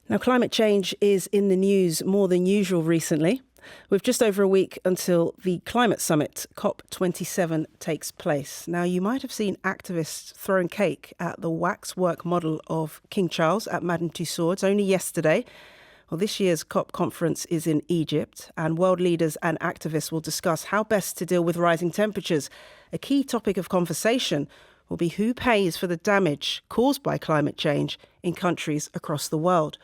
Now, climate change is in the news more than usual recently. With just over a week until the climate summit, COP27, takes place. Now, you might have seen activists throwing cake at the waxwork model of King Charles at Madame Tussauds only yesterday. Well, this year's COP conference is in Egypt, and world leaders and activists will discuss how best to deal with rising temperatures. A key topic of conversation will be who pays for the damage caused by climate change in countries across the world.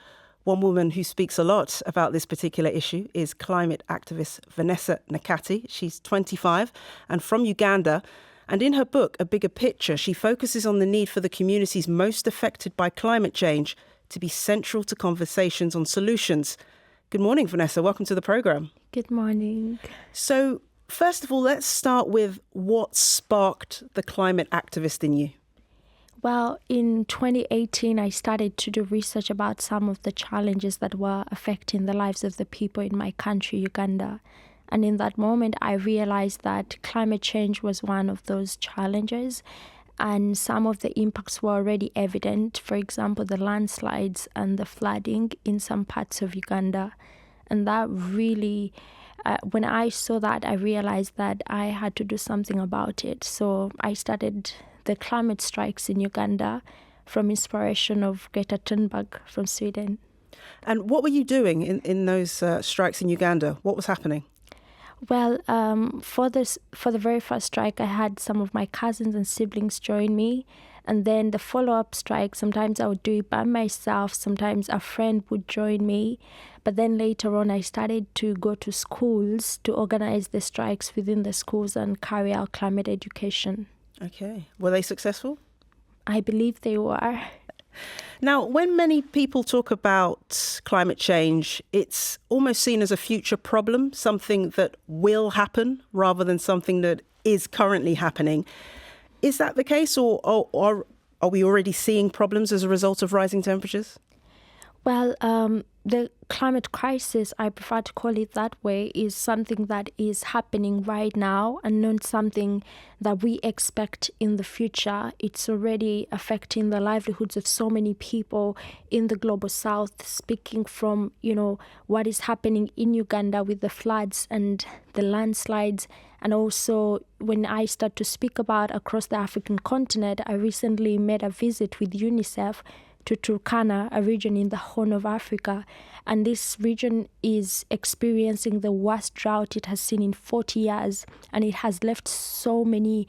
One woman who speaks a lot about this particular issue is climate activist Vanessa Nakate. She's 25 and from Uganda. And in her book, A Bigger Picture, she focuses on the need for the communities most affected by climate change to be central to conversations on solutions. Good morning, Vanessa. Welcome to the programme. Good morning. So, first of all, let's start with what sparked the climate activist in you. Well, in 2018, I started to do research about some of the challenges that were affecting the lives of the people in my country, Uganda. And in that moment, I realized that climate change was one of those challenges. And some of the impacts were already evident. For example, the landslides and the flooding in some parts of Uganda. And that really, when I saw that, I realized that I had to do something about it. So I started the climate strikes in Uganda from inspiration of Greta Thunberg from Sweden. And what were you doing in those strikes in Uganda? What was happening? Well, for the very first strike, I had some of my cousins and siblings join me. And then the follow-up strike, sometimes I would do it by myself. Sometimes a friend would join me. But then later on, I started to go to schools to organize the strikes within the schools and carry out climate education. Okay. Were they successful? I believe they were. Now, when many people talk about climate change, it's almost seen as a future problem, something that will happen rather than something that is currently happening. Is that the case, or are we already seeing problems as a result of rising temperatures? Well, the climate crisis, I prefer to call it that way, is something that is happening right now and not something that we expect in the future. It's already affecting the livelihoods of so many people in the global south, speaking from, what is happening in Uganda with the floods and the landslides. And also, when I start to speak about across the African continent, I recently made a visit with UNICEF to Turkana, a region in the Horn of Africa. And this region is experiencing the worst drought it has seen in 40 years. And it has left so many,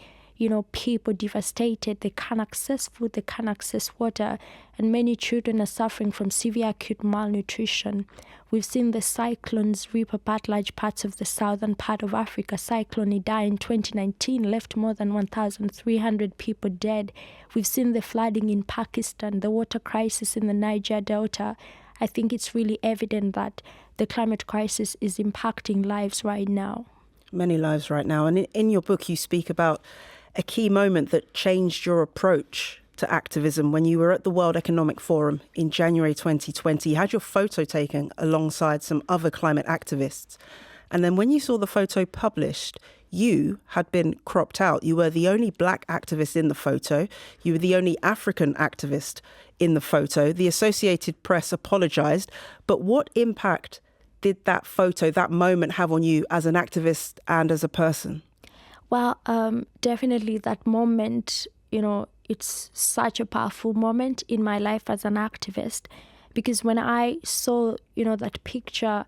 people devastated. They can't access food, they can't access water. And many children are suffering from severe acute malnutrition. We've seen the cyclones rip apart large parts of the southern part of Africa. Cyclone Idai in 2019 left more than 1,300 people dead. We've seen the flooding in Pakistan, the water crisis in the Niger Delta. I think it's really evident that the climate crisis is impacting lives right now. Many lives right now. And in your book, you speak about a key moment that changed your approach to activism when you were at the World Economic Forum in January 2020. You had your photo taken alongside some other climate activists. And then when you saw the photo published, you had been cropped out. You were the only black activist in the photo. You were the only African activist in the photo. The Associated Press apologized. But what impact did that photo, that moment have on you as an activist and as a person? Well, definitely that moment, it's such a powerful moment in my life as an activist, because when I saw, that picture,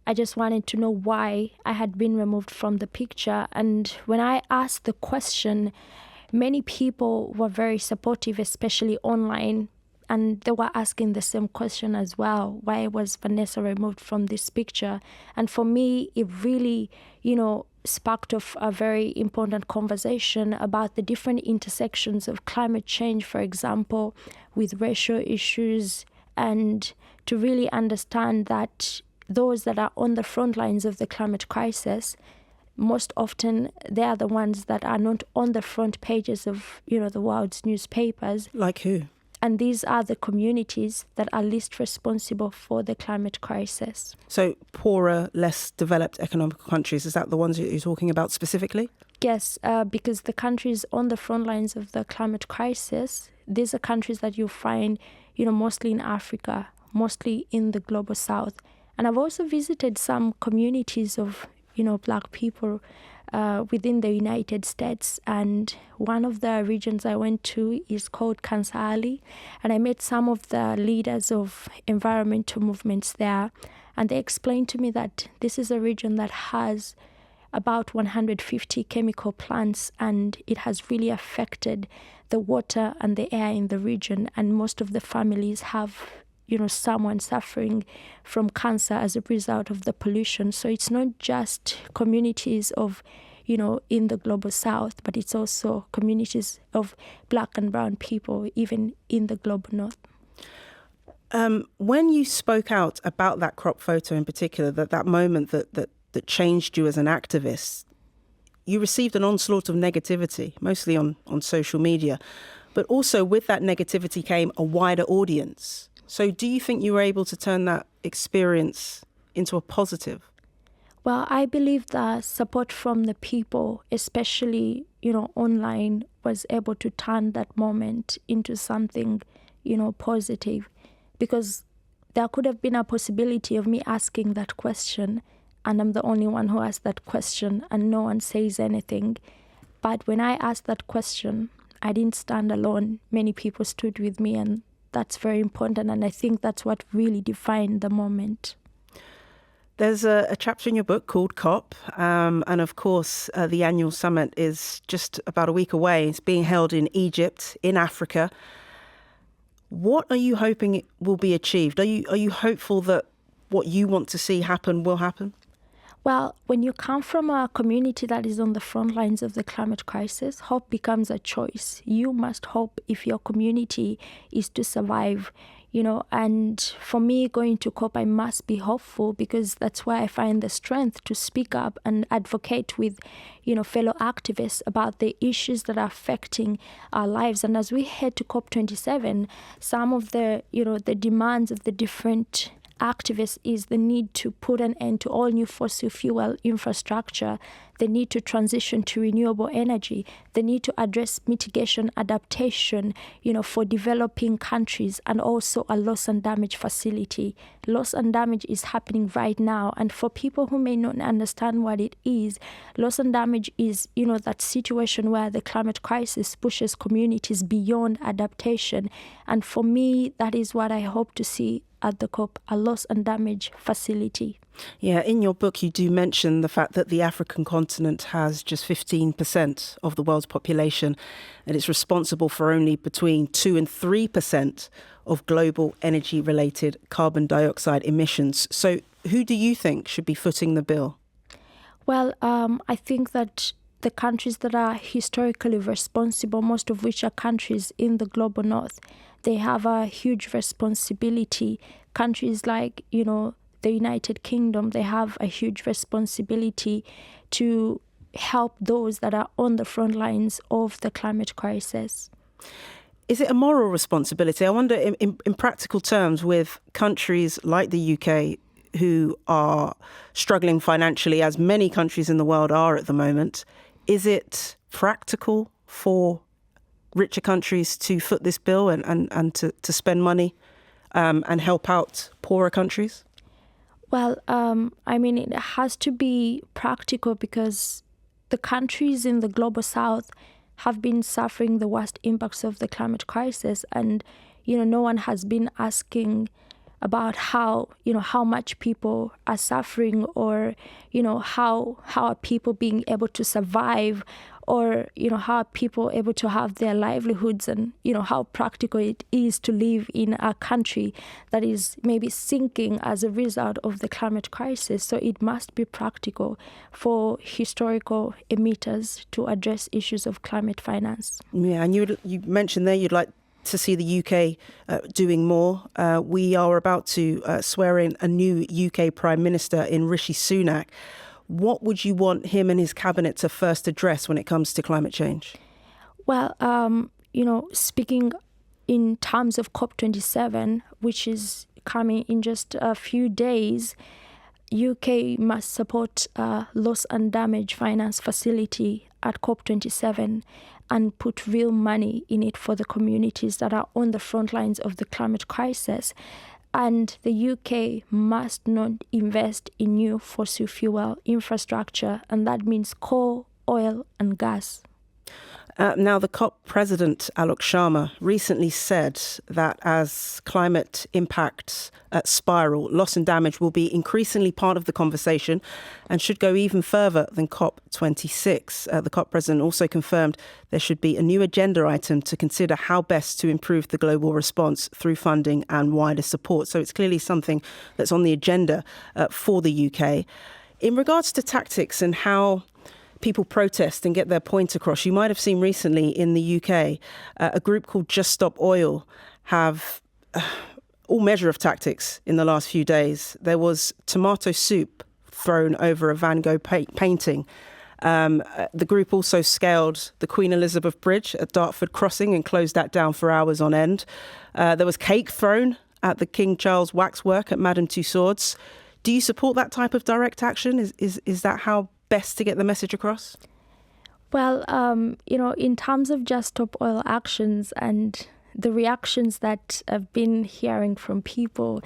I just wanted to know why I had been removed from the picture. And when I asked the question, many people were very supportive, especially online. And they were asking the same question as well. Why was Vanessa removed from this picture? And for me, it really, sparked off a very important conversation about the different intersections of climate change, for example, with racial issues, and to really understand that those that are on the front lines of the climate crisis, most often they are the ones that are not on the front pages of, the world's newspapers. Like who? And these are the communities that are least responsible for the climate crisis. So poorer, less developed economic countries, is that the ones you're talking about specifically? Yes, because the countries on the front lines of the climate crisis, these are countries that you find, mostly in Africa, mostly in the global south. And I've also visited some communities of, Black people within the United States. And one of the regions I went to is called Kansas, and I met some of the leaders of environmental movements there. And they explained to me that this is a region that has about 150 chemical plants, and it has really affected the water and the air in the region. And most of the families have someone suffering from cancer as a result of the pollution. So it's not just communities of, in the global south, but it's also communities of Black and brown people, even in the global north. When you spoke out about that crop photo in particular, that moment that changed you as an activist, you received an onslaught of negativity, mostly on social media. But also with that negativity came a wider audience. So do you think you were able to turn that experience into a positive? Well, I believe the support from the people, especially, online, was able to turn that moment into something, positive. Because there could have been a possibility of me asking that question, and I'm the only one who asked that question, and no one says anything. But when I asked that question, I didn't stand alone. Many people stood with me, and that's very important. And I think that's what really defined the moment. There's a chapter in your book called COP. And of course, the annual summit is just about a week away. It's being held in Egypt, in Africa. What are you hoping will be achieved? Are you hopeful that what you want to see happen will happen? Well, when you come from a community that is on the front lines of the climate crisis, hope becomes a choice. You must hope if your community is to survive, and for me, going to COP, I must be hopeful, because that's where I find the strength to speak up and advocate with, fellow activists about the issues that are affecting our lives. And as we head to COP27, some of the, the demands of the different activists is the need to put an end to all new fossil fuel infrastructure, the need to transition to renewable energy, the need to address mitigation adaptation, for developing countries, and also a loss and damage facility. Loss and damage is happening right now, and for people who may not understand what it is, loss and damage is, that situation where the climate crisis pushes communities beyond adaptation. And for me, that is what I hope to see at the COP, a loss and damage facility. Yeah, in your book, you do mention the fact that the African continent has just 15% of the world's population, and it's responsible for only between 2 and 3% of global energy-related carbon dioxide emissions. So who do you think should be footing the bill? Well, I think that the countries that are historically responsible, most of which are countries in the global north, they have a huge responsibility. Countries like, the United Kingdom, they have a huge responsibility to help those that are on the front lines of the climate crisis. Is it a moral responsibility? I wonder, in practical terms, with countries like the UK who are struggling financially, as many countries in the world are at the moment, is it practical for richer countries to foot this bill and to spend money and help out poorer countries? Well, it has to be practical, because the countries in the global south have been suffering the worst impacts of the climate crisis. And, no one has been asking about how much people are suffering, or, how are people being able to survive, or, how are people able to have their livelihoods, and, how practical it is to live in a country that is maybe sinking as a result of the climate crisis. So it must be practical for historical emitters to address issues of climate finance. Yeah, and you mentioned there you'd like to see the UK doing more. We are about to swear in a new UK Prime Minister in Rishi Sunak. What would you want him and his cabinet to first address when it comes to climate change? Well, speaking in terms of COP27, which is coming in just a few days, UK must support a loss and damage finance facility at COP27 and put real money in it for the communities that are on the front lines of the climate crisis. And the UK must not invest in new fossil fuel infrastructure, and that means coal, oil and gas. Now, the COP president, Alok Sharma, recently said that as climate impacts spiral, loss and damage will be increasingly part of the conversation and should go even further than COP26. The COP president also confirmed there should be a new agenda item to consider how best to improve the global response through funding and wider support. So it's clearly something that's on the agenda for the UK. In regards to tactics and how people protest and get their point across, you might have seen recently in the UK, a group called Just Stop Oil have all measure of tactics in the last few days. There was tomato soup thrown over a Van Gogh painting. The group also scaled the Queen Elizabeth Bridge at Dartford Crossing and closed that down for hours on end. There was cake thrown at the King Charles waxwork at Madame Tussauds. Do you support that type of direct action? Is that how best to get the message across? Well, in terms of Just Stop Oil actions and the reactions that I've been hearing from people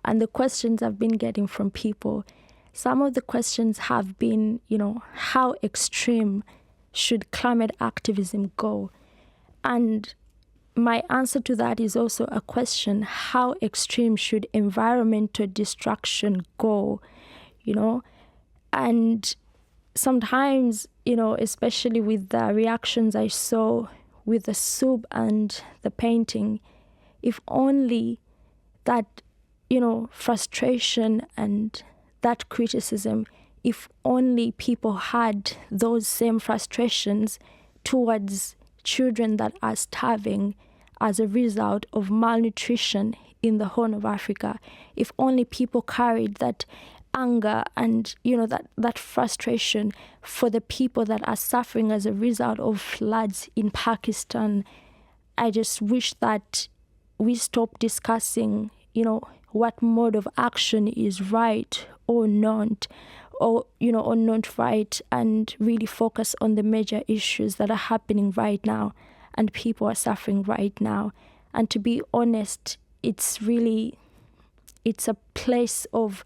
and the questions I've been getting from people, some of the questions have been, how extreme should climate activism go? And my answer to that is also a question, how extreme should environmental destruction go? And sometimes, especially with the reactions I saw with the soup and the painting, if only that, frustration and that criticism, if only people had those same frustrations towards children that are starving as a result of malnutrition in the Horn of Africa, if only people carried that anger and that frustration for the people that are suffering as a result of floods in Pakistan. I just wish that we stop discussing what mode of action is right or not, or not right, and really focus on the major issues that are happening right now and people are suffering right now. And to be honest, it's a place of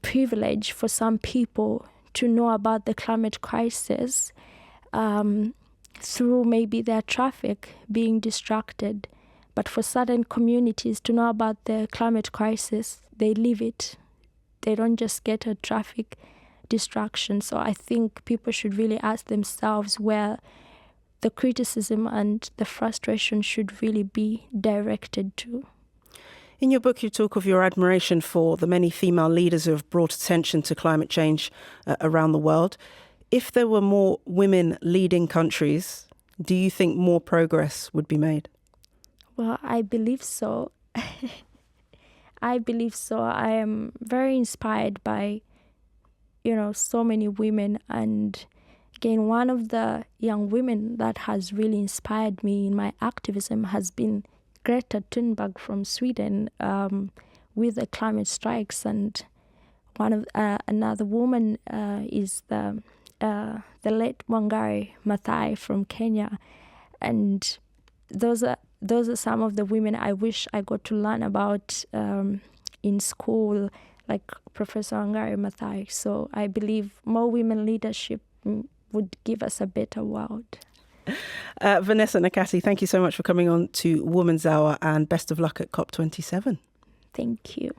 privilege for some people to know about the climate crisis through maybe their traffic being distracted. But for certain communities to know about the climate crisis, they live it. They don't just get a traffic distraction. So I think people should really ask themselves where the criticism and the frustration should really be directed to. In your book, you talk of your admiration for the many female leaders who have brought attention to climate change around the world. If there were more women leading countries, do you think more progress would be made? Well, I believe so. I believe so. I am very inspired by, so many women. And again, one of the young women that has really inspired me in my activism has been Greta Thunberg from Sweden with the climate strikes, and another woman is the late Wangari Maathai from Kenya, and those are some of the women I wish I got to learn about in school, like Professor Wangari Maathai. So I believe more women leadership would give us a better world. Vanessa Nakate, thank you so much for coming on to Woman's Hour, and best of luck at COP27. Thank you.